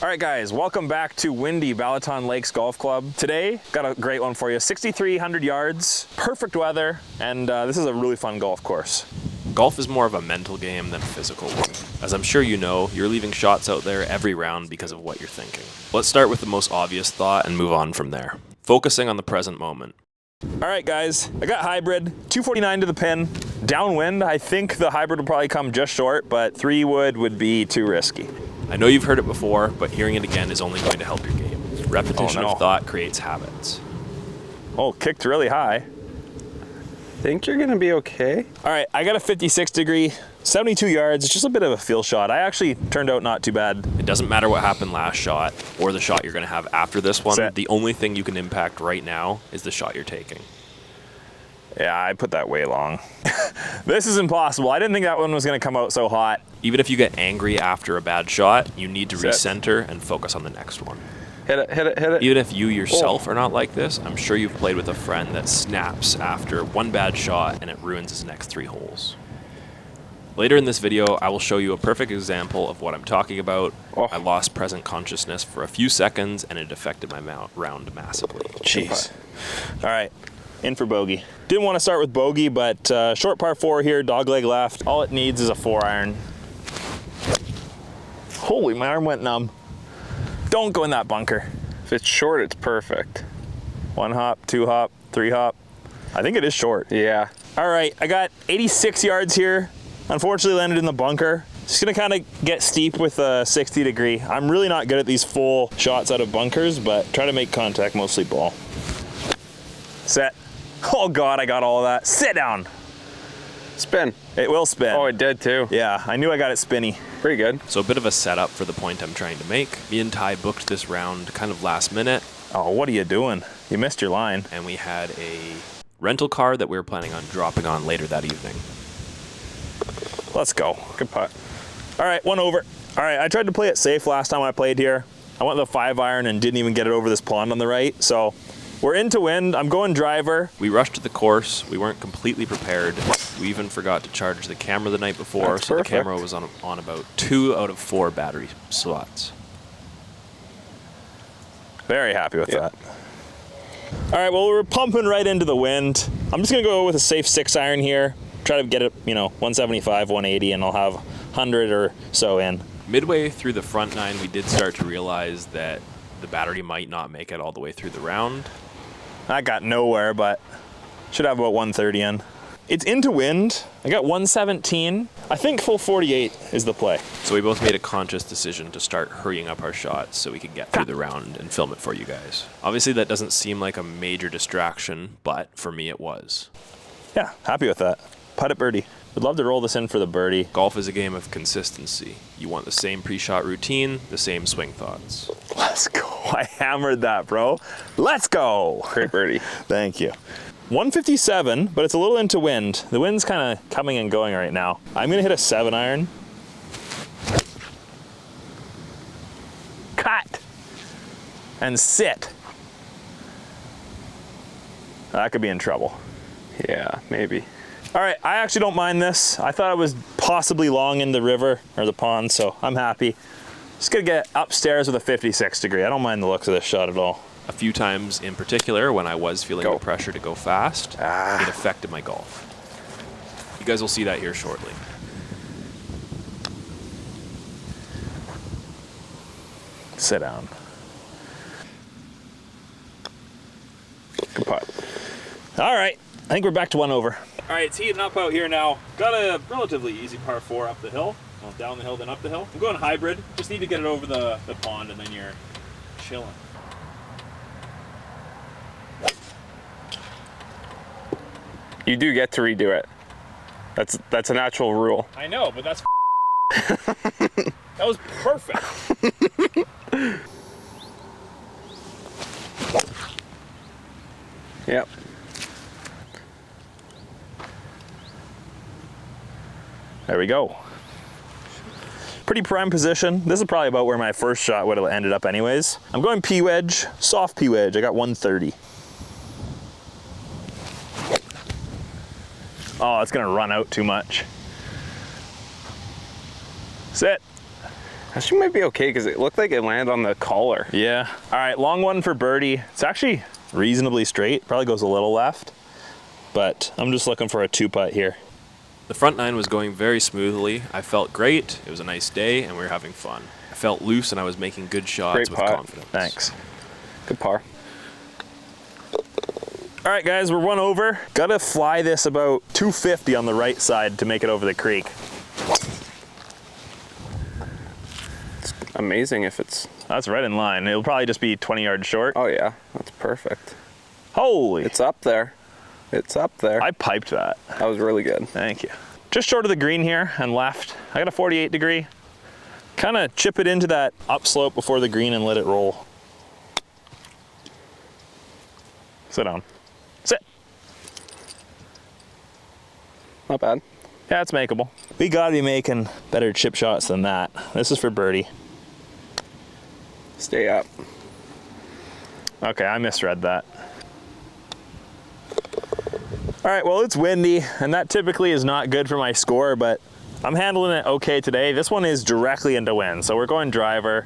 All right guys, welcome back to windy Balaton Lakes Golf Club. Today, got a great one for you. 6,300 yards, perfect weather, and this is a really fun golf course. Golf is more of a mental game than a physical one. As I'm sure you know, you're leaving shots out there every round because of what you're thinking. Let's start with the most obvious thought and move on from there. Focusing on the present moment. All right guys, I got hybrid, 249 to the pin. Downwind, I think the hybrid will probably come just short, but 3 wood be too risky. I know you've heard it before, but hearing it again is only going to help your game. Repetition of thought creates habits. Oh, kicked really high. Think you're gonna be okay? All right, I got a 56 degree, 72 yards. It's just a bit of a feel shot. I actually turned out not too bad. It doesn't matter what happened last shot or the shot you're gonna have after this one. Set. The only thing you can impact right now is the shot you're taking. Yeah, I put that way long. This is impossible. I didn't think that one was gonna come out so hot. Even if you get angry after a bad shot, you need to Set. recenter and focus on the next one. Hit it, hit it, hit it. Even if you yourself are not like this, I'm sure you've played with a friend that snaps after one bad shot and it ruins his next 3 holes. Later in this video, I will show you a perfect example of what I'm talking about. Oh. I lost present consciousness for a few seconds and it affected my round massively. Jeez. All right, in for bogey. Didn't want to start with bogey, but short par 4 here, dogleg left. All it needs is a 4-iron. Holy, my arm went numb. Don't go in that bunker. If it's short, it's perfect. 1 hop, 2 hop, 3 hop. I think it is short. Yeah. All right, I got 86 yards here. Unfortunately landed in the bunker. Just gonna kind of get steep with a 60 degree. I'm really not good at these full shots out of bunkers, but try to make contact, mostly ball. Set. Oh God, I got all of that. Sit down. Spin. It will spin. Oh, it did too. Yeah, I knew I got it spinny. Pretty good. So a bit of a setup for the point I'm trying to make. Me and Ty booked this round kind of last minute. Oh, what are you doing? You missed your line. And we had a rental car that we were planning on dropping on later that evening. Let's go. Good putt. All right, 1 over. All right, I tried to play it safe last time I played here. I went with a 5-iron and didn't even get it over this pond on the right. So we're into wind. I'm going driver. We rushed to the course. We weren't completely prepared. We even forgot to charge the camera the night before, That's so perfect. the camera was on about 2 out of 4 battery slots. Very happy with that. All right, well, we're pumping right into the wind. I'm just gonna go with a safe 6-iron here. Try to get it, 175, 180, and I'll have 100 or so in. Midway through the front 9, we did start to realize that the battery might not make it all the way through the round. I got nowhere, but should have about 130 in. It's into wind. I got 117. I think full 48 is the play. So we both made a conscious decision to start hurrying up our shots so we could get through the round and film it for you guys. Obviously that doesn't seem like a major distraction, but for me it was. Yeah, happy with that. Putt it birdie. Would love to roll this in for the birdie. Golf is a game of consistency. You want the same pre-shot routine, the same swing thoughts. Let's go. I hammered that, bro. Let's go. Great birdie. Thank you. 157, but it's a little into wind. The wind's kind of coming and going right now. I'm gonna hit a 7-iron. Cut. And sit. That could be in trouble. Yeah, maybe. All right, I actually don't mind this. I thought I was possibly long in the river or the pond, so I'm happy. Just gonna get upstairs with a 56 degree. I don't mind the looks of this shot at all. A few times in particular, when I was feeling the pressure to go fast, it affected my golf. You guys will see that here shortly. Sit down. Good putt. All right, I think we're back to 1 over. All right, it's heating up out here now. Got a relatively easy par 4 up the hill. Well, down the hill, then up the hill. I'm going hybrid. Just need to get it over the pond and then you're chilling. You do get to redo it. That's a natural rule. I know, but that's that was perfect. Yep. There we go. Pretty prime position. This is probably about where my first shot would have ended up anyways. I'm going P-wedge, soft P-wedge. I got 130. Oh, it's gonna run out too much. Sit. Actually might be okay because it looked like it landed on the collar. Yeah. All right, long one for birdie. It's actually reasonably straight. Probably goes a little left, but I'm just looking for a 2-putt here. The front 9 was going very smoothly. I felt great. It was a nice day, and we were having fun. I felt loose, and I was making good shots Great with putt. confidence. Thanks. Good par. All right, guys, we're 1 over. Gotta fly this about 250 on the right side to make it over the creek. It's amazing if it's... That's right in line. It'll probably just be 20 yards short. Oh yeah, that's perfect. Holy. It's up there. It's up there. I piped that. That was really good. Thank you. Just short of the green here and left. I got a 48 degree. Kind of chip it into that upslope before the green and let it roll. Sit down. Sit. Not bad. Yeah, it's makeable. We gotta be making better chip shots than that. This is for birdie. Stay up. Okay, I misread that. All right, well, it's windy, and that typically is not good for my score, but I'm handling it okay today. This one is directly into wind, so we're going driver.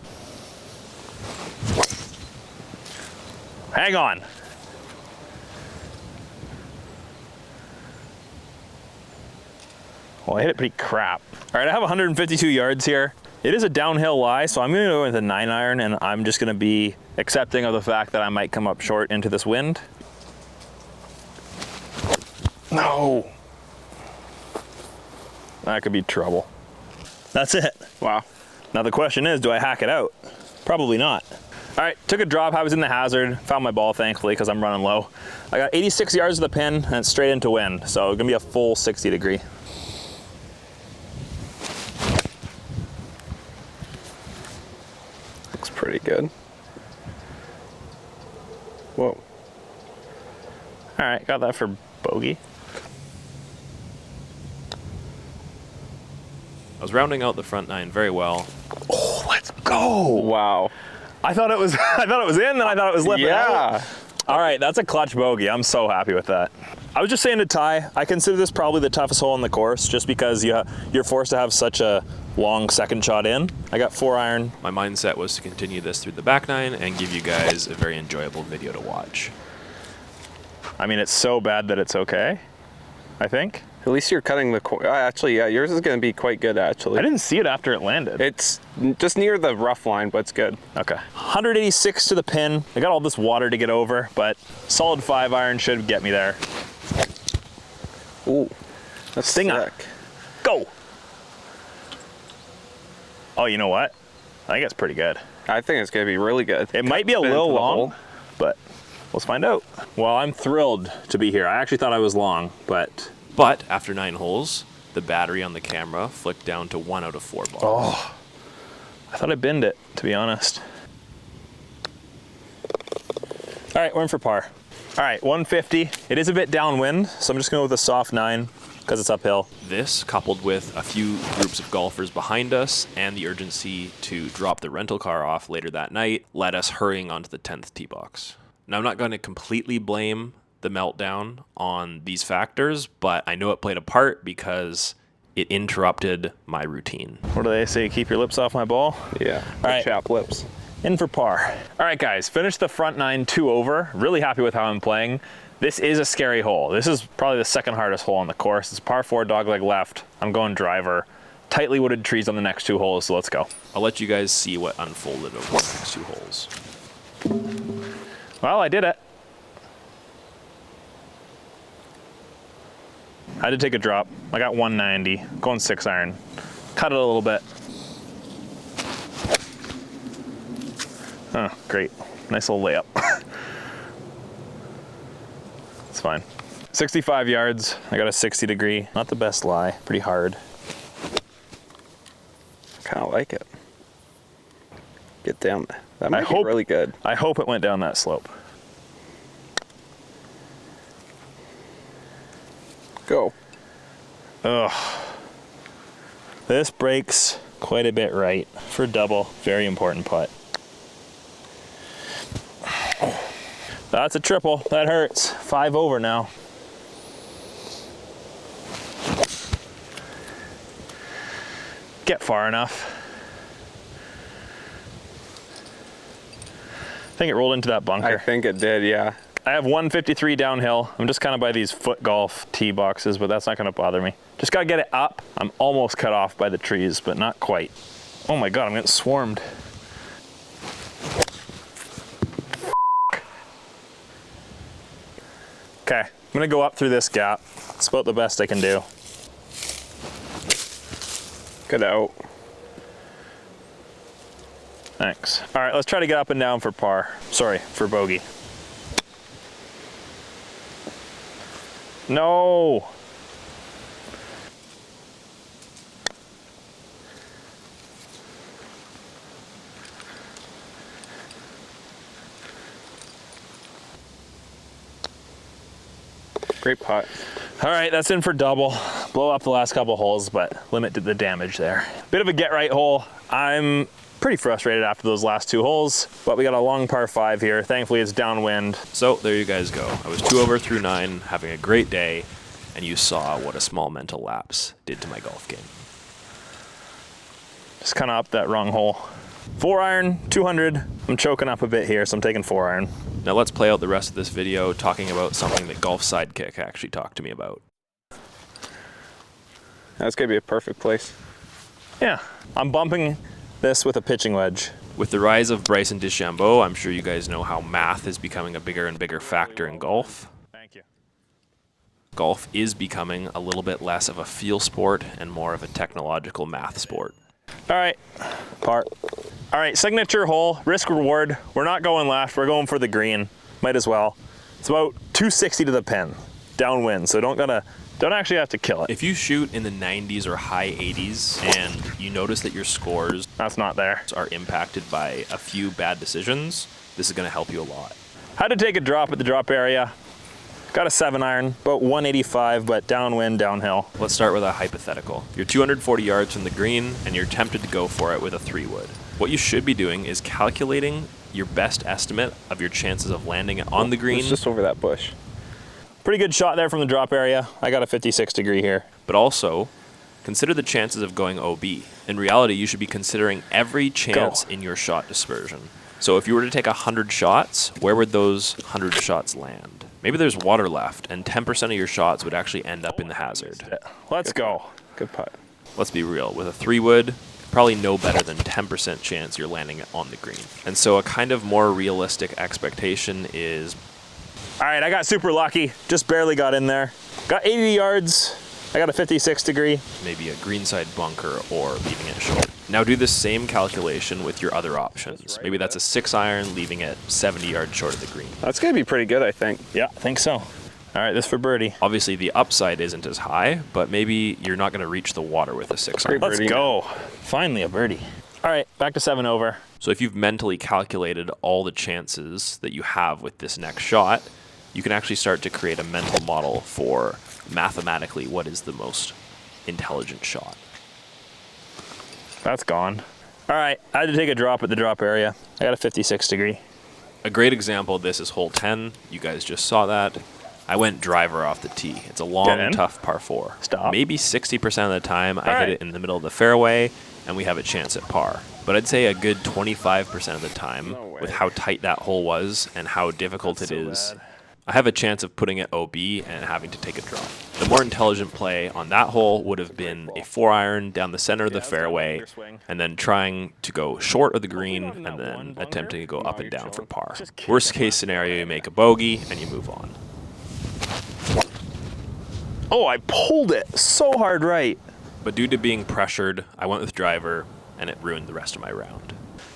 Hang on. Well, I hit it pretty crap. All right, I have 152 yards here. It is a downhill lie, so I'm gonna go with a 9-iron, and I'm just gonna be accepting of the fact that I might come up short into this wind. No. That could be trouble. That's it. Wow. Now the question is, do I hack it out? Probably not. All right, took a drop. I was in the hazard. Found my ball, thankfully, because I'm running low. I got 86 yards of the pin, and it's straight into wind, so it's gonna be a full 60 degree. Looks pretty good. Whoa. All right, got that for bogey. I was rounding out the front 9 very well. Oh, let's go. Wow. I thought it was I thought it was in, then I thought it was lipping out. Yeah. All right, that's a clutch bogey. I'm so happy with that. I was just saying to Ty, I consider this probably the toughest hole on the course just because you're forced to have such a long second shot in. I got 4-iron. My mindset was to continue this through the back 9 and give you guys a very enjoyable video to watch. I mean, it's so bad that it's okay, I think. At least you're cutting the actually, yeah, yours is going to be quite good, actually. I didn't see it after it landed. It's just near the rough line, but it's good. Okay. 186 to the pin. I got all this water to get over, but solid 5-iron should get me there. Ooh, that's Stinger. sick. Go. Oh, you know what? I think it's pretty good. I think it's going to be really good. It might be a Spin little into the long, hole. but let's find out. Well, I'm thrilled to be here. I actually thought I was long, but... But after 9 holes, the battery on the camera flicked down to 1 out of 4 balls. Oh, I thought I binned it, to be honest. All right, we're in for par. All right, 150. It is a bit downwind, so I'm just going with a soft 9 because it's uphill. This, coupled with a few groups of golfers behind us and the urgency to drop the rental car off later that night, led us hurrying onto the 10th tee box. Now, I'm not going to completely blame the meltdown on these factors, but I know it played a part because it interrupted my routine. What do they say? Keep your lips off my ball? Yeah, All right. chap lips. In for par. All right, guys, finished the front 9 2 over. Really happy with how I'm playing. This is a scary hole. This is probably the second hardest hole on the course. It's par 4, dogleg left. I'm going driver. Tightly wooded trees on the next 2 holes, so let's go. I'll let you guys see what unfolded over the next 2 holes. Well, I did it. I had to take a drop. I got 190, going 6-iron. Cut it a little bit. Oh, great. Nice little layup. It's fine. 65 yards. I got a 60 degree. Not the best lie. Pretty hard. Kind of like it. Get down there. That might be really good. I hope it went down that slope. Go. Ugh. This breaks quite a bit right for double. Very important putt. That's a triple. That hurts. 5 over now. Get far enough. think it rolled into that bunker. I think it did, yeah. I have 153 downhill. I'm just kind of by these foot golf tee boxes, but that's not going to bother me. Just got to get it up. I'm almost cut off by the trees, but not quite. Oh my God, I'm getting swarmed. Okay, I'm going to go up through this gap. It's about the best I can do. Good out. Thanks. All right, let's try to get up and down for par. Sorry, for bogey. No. Great putt. All right, that's in for double. Blow up the last couple holes, but limit the damage there. Bit of a get right hole. I'm pretty frustrated after those last 2 holes, but we got a long par 5 here. Thankfully, it's downwind. So there you guys go. I was 2 over through 9, having a great day, and you saw what a small mental lapse did to my golf game. Just kind of up that wrong hole. 4-iron, 200. I'm choking up a bit here, so I'm taking 4-iron. Now let's play out the rest of this video talking about something that Golf Sidekick actually talked to me about. That's gonna be a perfect place. Yeah, I'm bumping this with a pitching wedge. With the rise of Bryson DeChambeau, I'm sure you guys know how math is becoming a bigger and bigger factor in golf. Thank you. Golf is becoming a little bit less of a feel sport and more of a technological math sport. All right, par. All right, signature hole, risk reward. We're not going left, we're going for the green. Might as well. It's about 260 to the pin, downwind, so don't actually have to kill it. If you shoot in the 90s or high 80s and you notice that your scores That's not there. are impacted by a few bad decisions, this is going to help you a lot. Had to take a drop at the drop area. Got a 7-iron, about 185, but downwind, downhill. Let's start with a hypothetical. You're 240 yards from the green and you're tempted to go for it with a 3-wood. What you should be doing is calculating your best estimate of your chances of landing it on the green. It's just over that bush. Pretty good shot there from the drop area. I got a 56 degree here. But also, consider the chances of going OB. In reality, you should be considering every chance in your shot dispersion. So if you were to take 100 shots, where would those 100 shots land? Maybe there's water left, and 10% of your shots would actually end up in the hazard. Let's go. Good putt. Let's be real. With a 3-wood, probably no better than 10% chance you're landing it on the green. And so a kind of more realistic expectation is... All right, I got super lucky. Just barely got in there. Got 80 yards. I got a 56 degree. maybe a greenside bunker or leaving it short. Now do the same calculation with your other options. Maybe that's a 6-iron, leaving it 70 yards short of the green. That's gonna be pretty good, I think. Yeah, I think so. All right, this for birdie. Obviously the upside isn't as high, but maybe you're not going to reach the water with a 6-iron. Let's go. Finally a birdie. All right, back to 7 over. So if you've mentally calculated all the chances that you have with this next shot, you can actually start to create a mental model for mathematically what is the most intelligent shot. That's gone. All right, I had to take a drop at the drop area. I got a 56 degree. A great example of this is hole 10. You guys just saw that. I went driver off the tee. It's a long, tough par 4. Stop. Maybe 60% of the time I hit it in the middle of the fairway and we have a chance at par. But I'd say a good 25% of the time, with how tight that hole was and how difficult it is, I have a chance of putting it OB and having to take a drop. The more intelligent play on that hole would have been a 4-iron down the center of the fairway and then trying to go short of the green and then attempting to go up and down for par. Worst case scenario, you make a bogey and you move on. Oh, I pulled it so hard right. But due to being pressured, I went with driver and it ruined the rest of my round.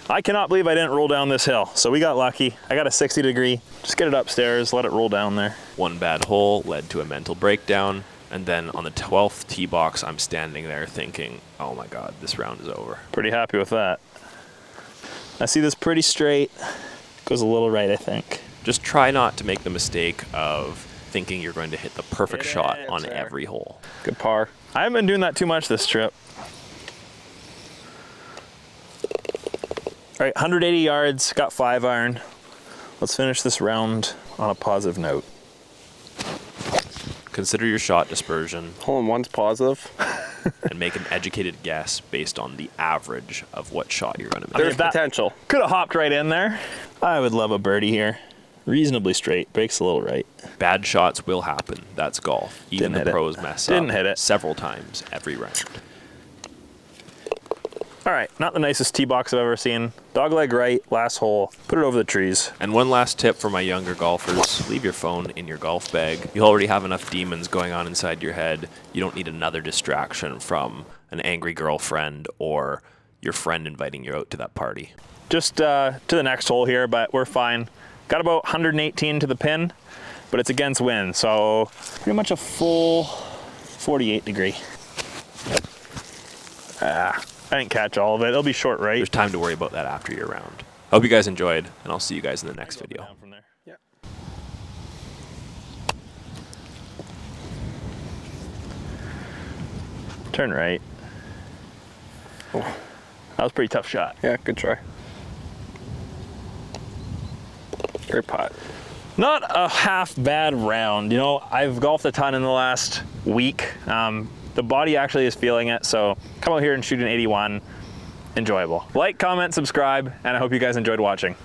I cannot believe I didn't roll down this hill. So we got lucky. I got a 60 degree. Just get it upstairs, let it roll down there. One bad hole led to a mental breakdown, and then on the 12th tee box, I'm standing there thinking, oh my God, this round is over. Pretty happy with that. I see this pretty straight. Goes a little right, I think. Just try not to make the mistake of thinking you're going to hit the perfect shot on every hole. Good par. I haven't been doing that too much this trip. All right, 180 yards, got 5-iron. Let's finish this round on a positive note. Consider your shot dispersion Hole in one's positive. and make an educated guess based on the average of what shot you're going to make. There's potential. Could have hopped right in there. I would love a birdie here. Reasonably straight, breaks a little right. Bad shots will happen. That's golf. Even Didn't the hit it. pros mess Didn't up hit it. several times every round. All right, not the nicest tee box I've ever seen. Dogleg right, last hole, put it over the trees. And one last tip for my younger golfers, leave your phone in your golf bag. You already have enough demons going on inside your head. You don't need another distraction from an angry girlfriend or your friend inviting you out to that party. Just to the next hole here, but we're fine. Got about 118 to the pin, but it's against wind, so pretty much a full 48 degree. I didn't catch all of it. It'll be short right. There's time to worry about that after your round. I hope you guys enjoyed, and I'll see you guys in the next video. Down from there. Yeah. Turn right. Oh, that was a pretty tough shot. Yeah, good try. Great putt. Not a half bad round. You know, I've golfed a ton in the last week. The body actually is feeling it, so come out here and shoot an 81. Enjoyable. Like, comment, subscribe, and I hope you guys enjoyed watching.